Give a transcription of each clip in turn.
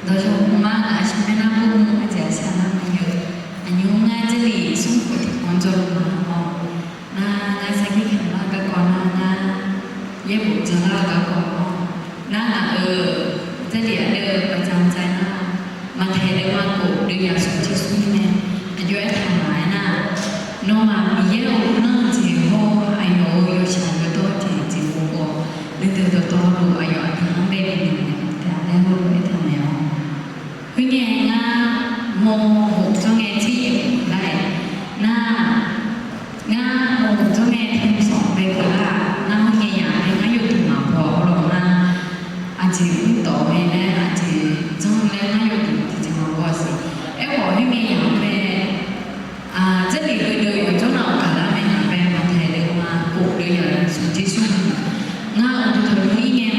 都是我妈拿什么那不我家乡那没有，俺用俺这里生活的工作嘛哦，那俺先去看那个光那也不知道个光哦，那这里ประจำใจนะมาเทได้ว่ากูดูอยากสุดที่สุดเนี่ยอายุไอ้ทำไรนะโนมามีเยอะนั่งจีโฮอายุอยู่ฉันก็ตัวจีโฮก็หรือตัวตัวรู้อายุอันที่ห้องได้เป็นยังไงแต่ได้รู้ไม่ทำแล้วคือไงนะโมหกจ้องไงที่ได้หน้าโมหกจ้องไงทั้งสองไปก็ได้หน้าไงอย่างไรก็อยู่ถึงมาพอหรอกนะอาจจะต่อไปนะอาจจะจ้องแล้วนะอยู่ถึงจะมาว่าสิไอ้บอกให้มีอย่างไร这里的有种老卡拉没拿ไปมาไทยเลยมากูเดียวสุดที่สุดง่าอุทธรณีเนี่ย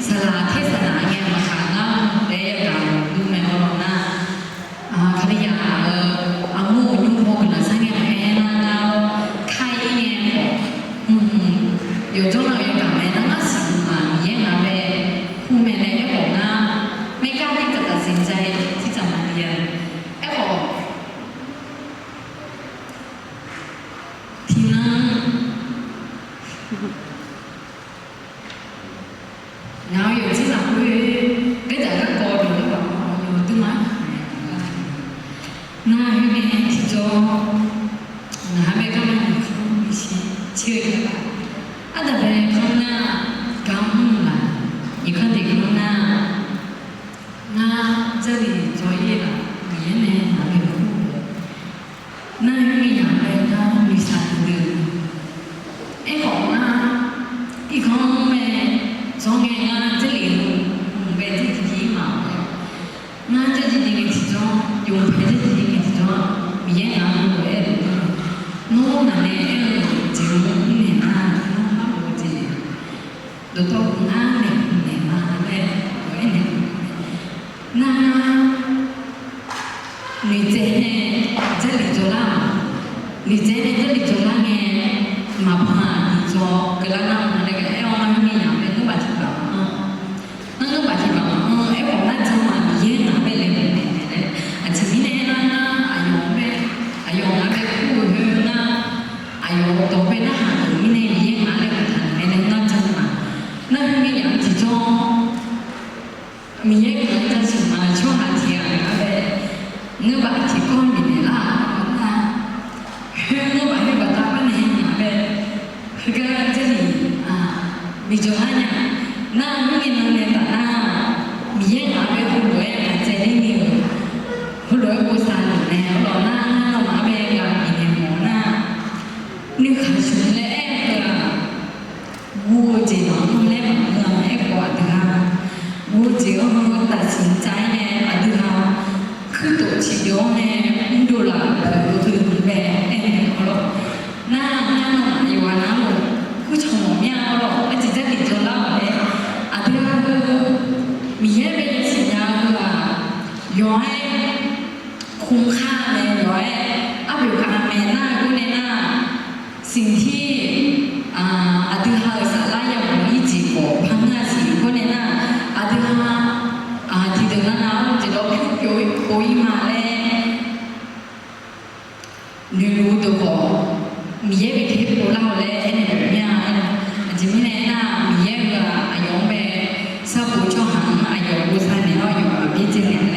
สลาเทศนาเนี่ยมาขาง่าได้ยังดูแม่เราหน้าขณะยาอามูยุ่งโมกันละสังเกตแม่น่าใครเนี่ย有种老有感没那么喜欢也拿ไปคู่แม่ในไอ้บอกง่าไม่กล้าที่จะตัดสินใจที่จะมาเรียนไอ้บอก然后有经常会跟大家交流的话，有对吗？那后面其中，那还没刚刚有空一些切的吧，特别空那刚嘛，你看这个那这里作业了，年年那边哭，那后面两边他没啥的。ไอ้ของที่เขาไม่สองงาน这里被自己嘛那这几年其中有陪着自己其中别人我也我那呢就年嘛那我自己都到那年嘛那我也年那你这里做啦你这里做啦呢มาผ่านจอกระนั้นอะไรกันไอ้วันนั้นมีอย่างเป็นก็บาดเจ็บแบบนั่นก็บาดเจ็บแบบไอ้วันนั้นจะมาเย็นนะไปเลยเนี่ยอาจจะมีเนี่ยนะอายุนะไปคู่เฮนะอายุตัวเป็นอาหารมีเนี่ยมีเย็นอะไรกันทันไอ้นั่นน่าจะมานั่นมีอย่างที่จอมีเย็นก็จะสมาช่วงอาทิตย์อะไรเนื้อบาดเจ็บก็มีเนี่ยละเฮ้เนื้อบาดเจ็บแบบนั้นเนี่ย个这里มีจงอะไรน่าไม่กินอะไรแต่น่ามีเยอะไปหุ่นรวยอาจจะได้เงินหุ่นรวยบูชาหนึ่งแล้วเราหน้าเรามาเบลล์มีเงินหัวหน้านึกขาดชุนเลยวูจีน้องเล่นเมืองไอ้กว่าเดือวูจีก็ตัดสินใจเนี่ยเดือคือตัวชีวิตเนี่ยดูหลักคือแบบเขาหน้าอยู่วันนั้นผู้ชมเนี่ยหรอกอาจจะติดจนเล่าเลยอาจจะมีแค่เป็นสัญญาว่าย้อยคุ้มค่าเลยย้อยอาบิวคาเมน่ากูเนี่ยน่าสิ่งที่อาจจะหาสาระอย่างนี้จีบพังงาสีกูเนี่ยน่าอาจจะที่เดินน้ำจะต้องโอยมาเลยนึกรู้ตัวมีเยอะไปที่โบราณเลยเนี่ยเนี่ยจะมีเนี่ยนะมีเยอะก็อายุแบบสับปูช่อหังอายุบูชาเนี่ยอายุแบบพิจิตรเนี่ย